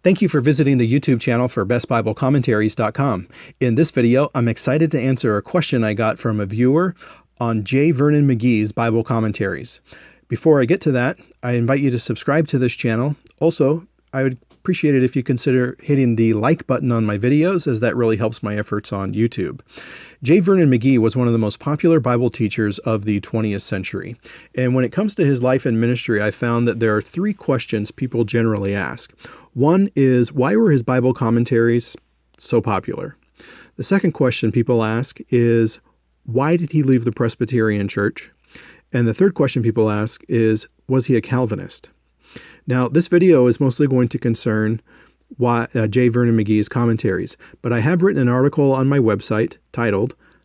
Thank you for visiting the YouTube channel for bestbiblecommentaries.com. In this video, I'm excited to answer a question I got from a viewer on J. Vernon McGee's Bible Commentaries. Before I get to that, I invite you to subscribe to this channel. Also, I would appreciate it if you consider hitting the like button on my videos, as that really helps my efforts on YouTube. J. Vernon McGee was one of the most popular Bible teachers of the 20th century. And when it comes to his life and ministry, I found that there are three questions people generally ask. One is, why were his Bible commentaries so popular? The second question people ask is, why did he leave the Presbyterian church? And the third question people ask is, was he a Calvinist? Now, this video is mostly going to concern J. Vernon McGee's commentaries, but I have written an article on my website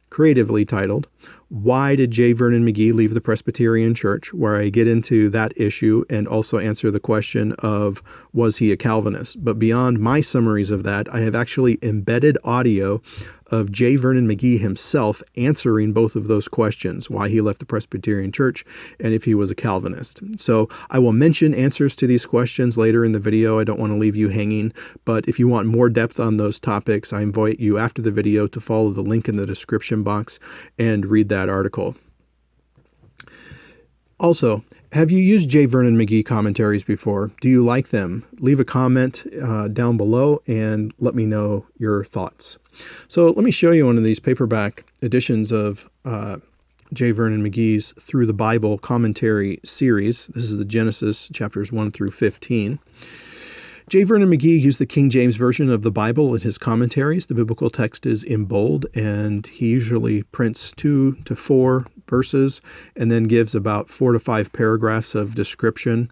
creatively titled, Why Did J. Vernon McGee Leave the Presbyterian Church?, where I get into that issue and also answer the question of, was he a Calvinist? But beyond my summaries of that, I have actually embedded audio of J. Vernon McGee himself answering both of those questions, why he left the Presbyterian Church and if he was a Calvinist. So I will mention answers to these questions later in the video. I don't want to leave you hanging, but if you want more depth on those topics, I invite you after the video to follow the link in the description box and read that article. Also, have you used J. Vernon McGee commentaries before? Do you like them? Leave a comment down below and let me know your thoughts. So let me show you one of these paperback editions of J. Vernon McGee's Through the Bible commentary series. This is the Genesis chapters 1 through 15. J. Vernon McGee used the King James Version of the Bible in his commentaries. The biblical text is in bold, and he usually prints 2 to 4 verses and then gives about 4 to 5 paragraphs of description.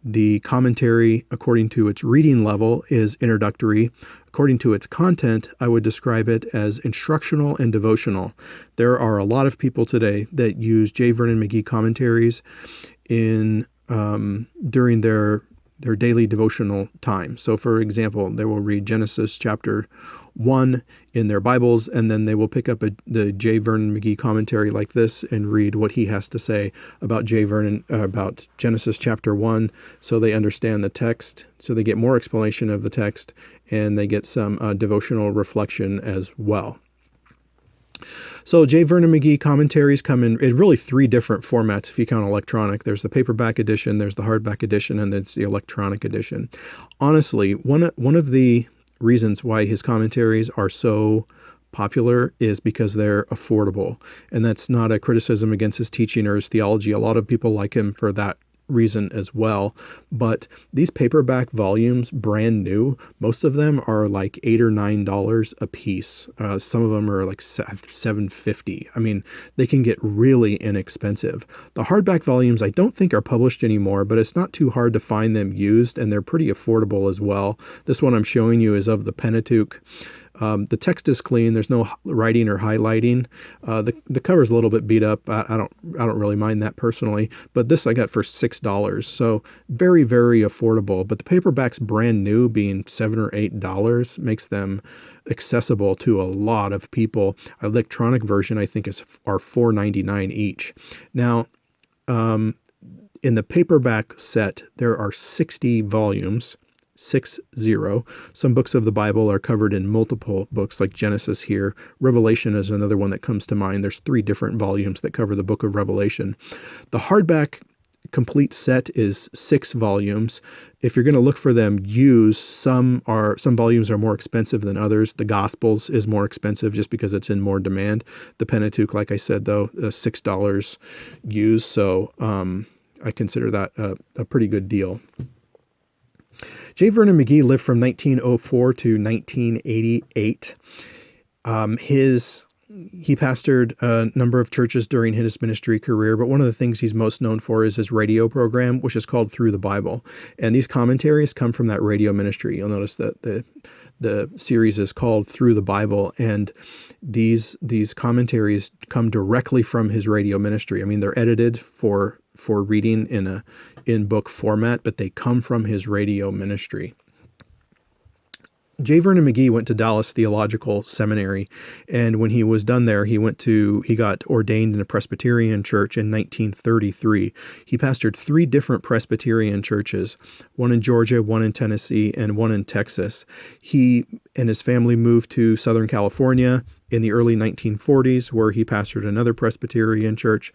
The commentary, according to its reading level, is introductory. According to its content, I would describe it as instructional and devotional. There are a lot of people today that use J. Vernon McGee commentaries during their daily devotional time. So, for example, they will read Genesis chapter 1 in their Bibles, and then they will pick up the J. Vernon McGee commentary like this and read what he has to say about about Genesis chapter 1, so they understand the text, so they get more explanation of the text, and they get some devotional reflection as well. So J. Vernon McGee commentaries come in really 3 different formats if you count electronic. There's the paperback edition, there's the hardback edition, and there's the electronic edition. Honestly, one of the reasons why his commentaries are so popular is because they're affordable. And that's not a criticism against his teaching or his theology. A lot of people like him for that reason as well. But these paperback volumes, brand new, most of them are like $8 or $9 a piece. Some of them are like $7.50. I mean, they can get really inexpensive. The hardback volumes I don't think are published anymore, but it's not too hard to find them used, and they're pretty affordable as well. This one I'm showing you is of the Pentateuch. The text is clean. There's no writing or highlighting. The cover's a little bit beat up. I don't really mind that personally, but this I got for $6. So very, very affordable. But the paperback's brand new, being $7 or $8, makes them accessible to a lot of people. Electronic version, I think, are $4.99 each. Now, in the paperback set, there are 60 volumes. 60. Some books of the Bible are covered in multiple books, like Genesis here. Revelation is another one that comes to mind. There's 3 different volumes that cover the book of Revelation. The hardback complete set is 6 volumes. If you're going to look for them used, some volumes are more expensive than others. The Gospels is more expensive just because it's in more demand. The Pentateuch, like I said, though, $6 used. So I consider that a pretty good deal. J. Vernon McGee lived from 1904 to 1988. He pastored a number of churches during his ministry career, but one of the things he's most known for is his radio program, which is called Through the Bible. And these commentaries come from that radio ministry. You'll notice that the series is called Through the Bible, and these commentaries come directly from his radio ministry. I mean, they're edited for reading in book format, but they come from his radio ministry. J. Vernon McGee went to Dallas Theological Seminary, and when he was done there, he got ordained in a Presbyterian church in 1933. He pastored 3 different Presbyterian churches, one in Georgia, one in Tennessee, and one in Texas. He and his family moved to Southern California in the early 1940s, where he pastored another Presbyterian church.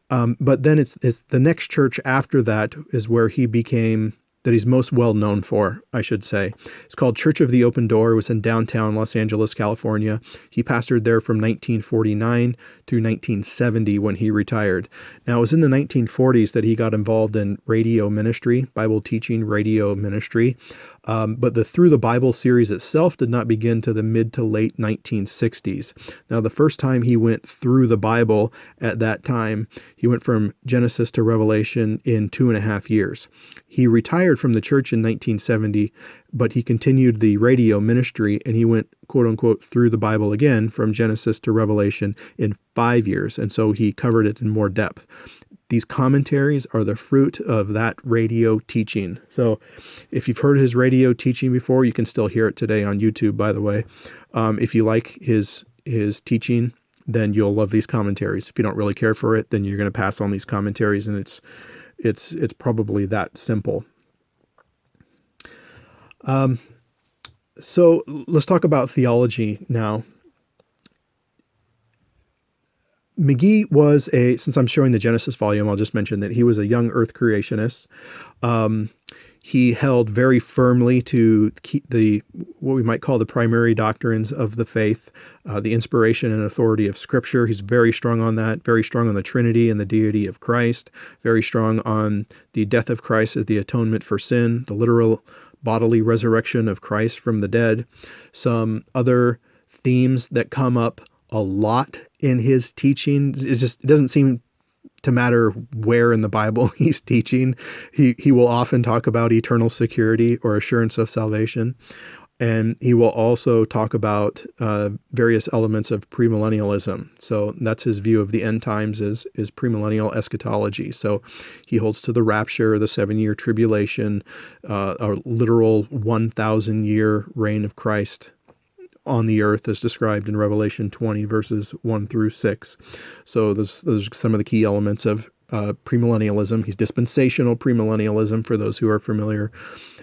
But then it's the next church after that is where that he's most well known for, I should say. It's called Church of the Open Door. It was in downtown Los Angeles, California. He pastored there from 1949 to 1970 when he retired. Now, it was in the 1940s that he got involved in radio ministry, Bible teaching radio ministry. But the Through the Bible series itself did not begin to the mid to late 1960s. Now, the first time he went through the Bible at that time, he went from Genesis to Revelation in 2.5 years. He retired from the church in 1970, but he continued the radio ministry, and he went, quote unquote, through the Bible again from Genesis to Revelation in 5 years. And so he covered it in more depth. These commentaries are the fruit of that radio teaching. So if you've heard his radio teaching before, you can still hear it today on YouTube, by the way. If you like his teaching, then you'll love these commentaries. If you don't really care for it, then you're going to pass on these commentaries, and it's probably that simple. So let's talk about theology now. McGee was since I'm showing the Genesis volume, I'll just mention that he was a young earth creationist. He held very firmly to what we might call the primary doctrines of the faith, the inspiration and authority of Scripture. He's very strong on that, very strong on the Trinity and the deity of Christ, very strong on the death of Christ as the atonement for sin, the literal bodily resurrection of Christ from the dead. Some other themes that come up a lot in his teaching. It doesn't seem to matter where in the Bible he's teaching. He will often talk about eternal security or assurance of salvation. And he will also talk about various elements of premillennialism. So that's his view of the end times is premillennial eschatology. So he holds to the rapture, the 7-year tribulation, a literal 1,000-year reign of Christ on the earth as described in Revelation 20 verses 1 through 6. So those are some of the key elements of premillennialism. He's dispensational premillennialism for those who are familiar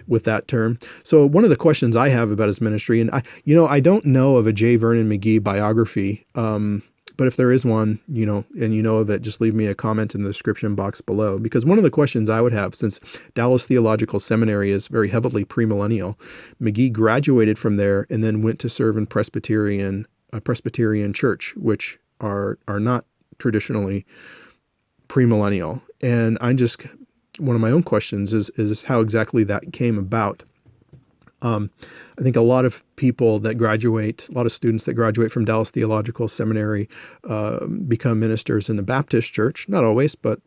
with that term. So one of the questions I have about his ministry, and I don't know of a J. Vernon McGee biography, but if there is one, and you know of it, just leave me a comment in the description box below. Because one of the questions I would have, since Dallas Theological Seminary is very heavily premillennial, McGee graduated from there and then went to serve in a Presbyterian church, which are not traditionally premillennial. And one of my own questions is how exactly that came about. I think a lot of students that graduate from Dallas Theological Seminary become ministers in the Baptist church. Not always, but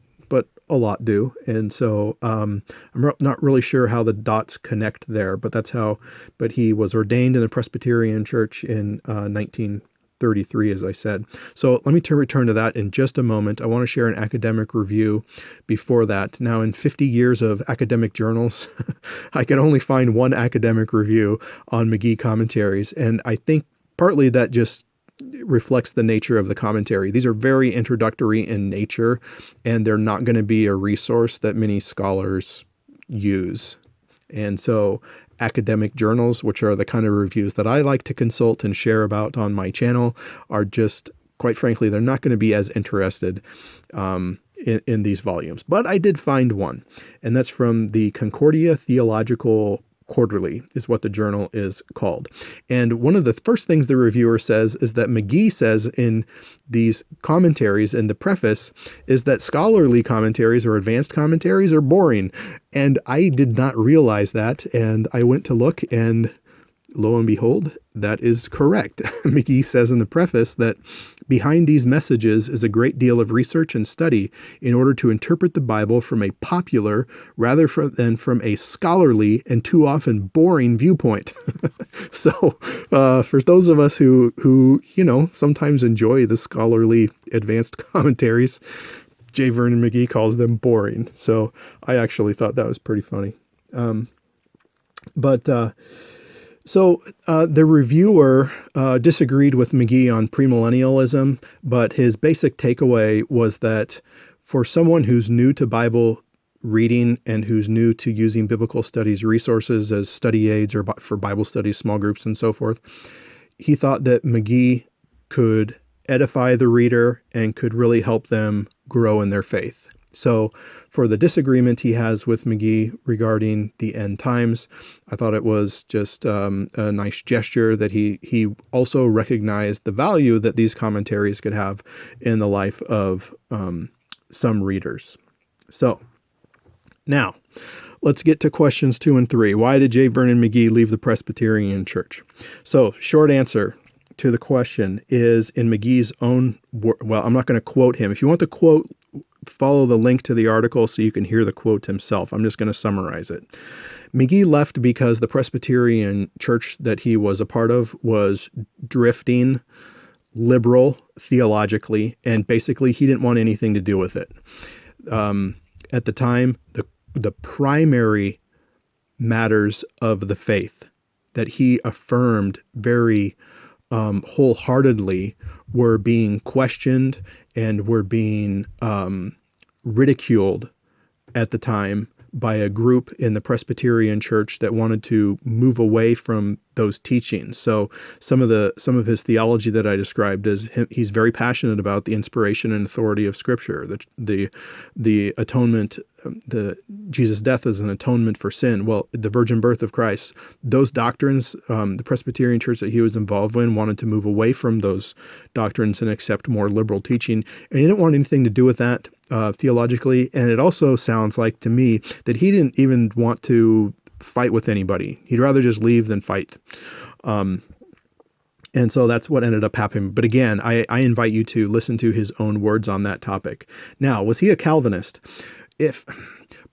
a lot do. And so I'm not really sure how the dots connect there, but he was ordained in the Presbyterian church in 1933, as I said. So let me return to that in just a moment. I want to share an academic review before that. Now, in 50 years of academic journals, I can only find one academic review on McGee commentaries. And I think partly that just reflects the nature of the commentary. These are very introductory in nature, and they're not going to be a resource that many scholars use. And so academic journals, which are the kind of reviews that I like to consult and share about on my channel, are just, quite frankly, they're not going to be as interested in these volumes. But I did find one, and that's from the Concordia Theological Quarterly, is what the journal is called. And one of the first things the reviewer says is that McGee says in these commentaries in the preface is that scholarly commentaries or advanced commentaries are boring. And I did not realize that. And I went to look, and lo and behold, that is correct. McGee says in the preface that behind these messages is a great deal of research and study in order to interpret the Bible from a popular rather than from a scholarly and too often boring viewpoint. So for those of us who sometimes enjoy the scholarly advanced commentaries, J. Vernon McGee calls them boring. So I actually thought that was pretty funny. So the reviewer disagreed with McGee on premillennialism, but his basic takeaway was that for someone who's new to Bible reading and who's new to using biblical studies resources as study aids or for Bible studies, small groups, and so forth, he thought that McGee could edify the reader and could really help them grow in their faith. So for the disagreement he has with McGee regarding the end times, I thought it was just a nice gesture that he also recognized the value that these commentaries could have in the life of some readers. So now let's get to questions 2 and 3. Why did J. Vernon McGee leave the Presbyterian Church? So short answer to the question is in McGee's own well, I'm not going to quote him. If you want the quote, follow the link to the article so you can hear the quote himself. I'm just going to summarize it. McGee left because the Presbyterian church that he was a part of was drifting liberal theologically, and basically he didn't want anything to do with it. At the time, the primary matters of the faith that he affirmed very wholeheartedly were being questioned and were being ridiculed at the time by a group in the Presbyterian church that wanted to move away from those teachings. So some of his theology that I described is he's very passionate about the inspiration and authority of Scripture, the atonement, the Jesus' death as an atonement for sin. Well, the virgin birth of Christ, those doctrines, the Presbyterian church that he was involved in wanted to move away from those doctrines and accept more liberal teaching, and he didn't want anything to do with that theologically. And it also sounds like to me that he didn't even want to fight with anybody. He'd rather just leave than fight. And so that's what ended up happening. But again, I invite you to listen to his own words on that topic. Now, was he a Calvinist?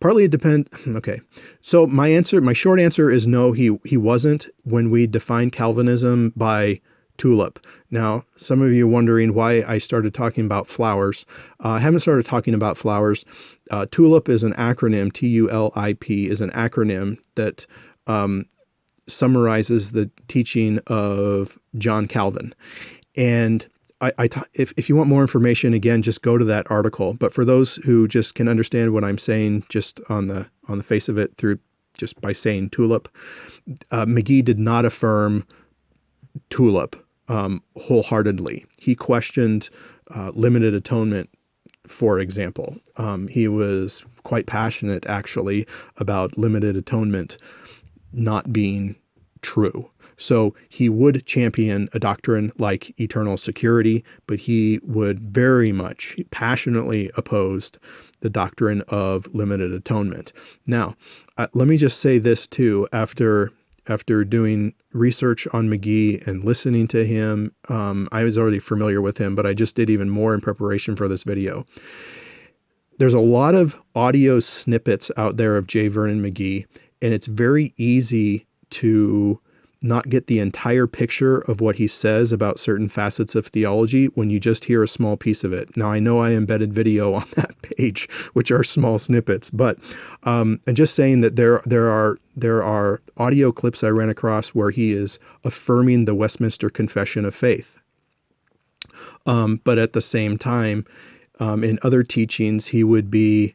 Partly it depends. Okay. So my short answer is no, he wasn't when we define Calvinism by tulip. Now, some of you are wondering why I started talking about flowers. I haven't started talking about flowers. TULIP is an acronym, TULIP is an acronym that summarizes the teaching of John Calvin. And if you want more information, again, just go to that article. But for those who just can understand what I'm saying just on the face of it through just by saying tulip, McGee did not affirm tulip wholeheartedly. He questioned limited atonement, for example. He was quite passionate, actually, about limited atonement not being true. So he would champion a doctrine like eternal security, but he would very much passionately opposed the doctrine of limited atonement. Now, let me just say this too. After doing research on McGee and listening to him, I was already familiar with him, but I just did even more in preparation for this video. There's a lot of audio snippets out there of J. Vernon McGee, and it's very easy to not get the entire picture of what he says about certain facets of theology when you just hear a small piece of it. Now, I know I embedded video on that page, which are small snippets, but I'm just saying that there are audio clips I ran across where he is affirming the Westminster Confession of Faith. But at the same time, in other teachings, he would be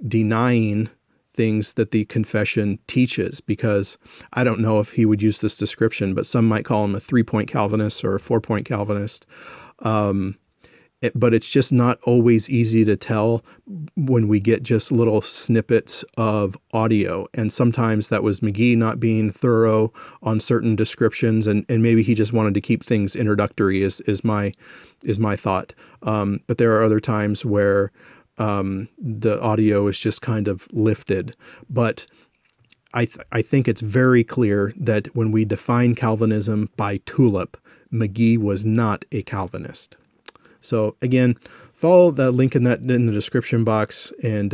denying things that the confession teaches, because I don't know if he would use this description, but some might call him a 3-point Calvinist or a 4-point Calvinist. But it's just not always easy to tell when we get just little snippets of audio. And sometimes that was McGee not being thorough on certain descriptions, and maybe he just wanted to keep things introductory is my thought. But there are other times where the audio is just kind of lifted. But I think it's very clear that when we define Calvinism by tulip, McGee was not a Calvinist. So again, follow that link in the description box, and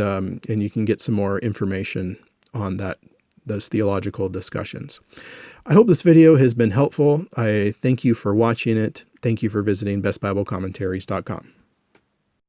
you can get some more information on those theological discussions. I hope this video has been helpful. I thank you for watching it. Thank you for visiting bestbiblecommentaries.com.